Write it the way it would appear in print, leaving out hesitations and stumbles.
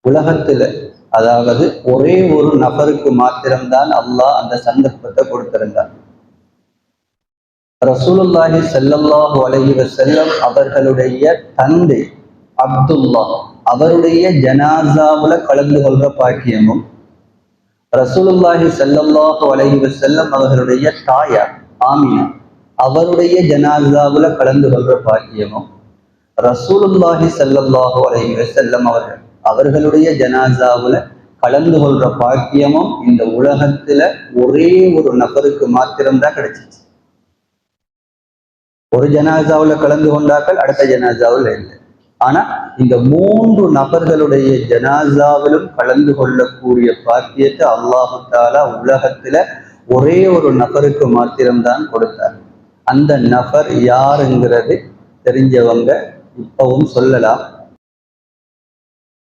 உலகத்துல அதாவது ஒரே ஒரு நபருக்கு மாத்திரம்தான் அல்லாஹ் அந்த சந்தர்ப்பத்தை கொடுத்திருந்தார். ரசூலுல்லாஹி ஸல்லல்லாஹு அலைஹி வஸல்லம் அவர்களுடைய தந்தை அப்துல்லா அவருடைய ஜனாசாவுல கலந்து கொள்ற பாக்கியமும், ரசூலுல்லாஹி ஸல்லல்லாஹு அலைஹி வஸல்லம் அவர்களுடைய தாயார் ஆமினா அவருடைய ஜனாசாவுல கலந்து கொள்ற பாக்கியமும், ரசூலுல்லாஹி ஸல்லல்லாஹு அலைஹி வஸல்லம் அவர்களுடைய ஜனாசாவுல கலந்து கொள்ற பாக்கியமும் இந்த உலகத்துல ஒரே ஒரு நபருக்கு மாத்திரம்தான் கிடைச்சிச்சு. ஒரு ஜனாசாவுல கலந்து கொண்டாக்கள் அடுத்த ஜனாசாவில் இல்லை. ஆனா இந்த 3 நபர்களுடைய ஜனாசாவிலும் கலந்து கொள்ளக்கூடிய பாக்கியத்தை அல்லாஹு தஆலா உலகத்துல ஒரே ஒரு நபருக்கு மாத்திரம்தான் கொடுத்தார். அந்த நபர் யாருங்கிறது தெரிஞ்சவங்க இப்பவும் சொல்லலாம்.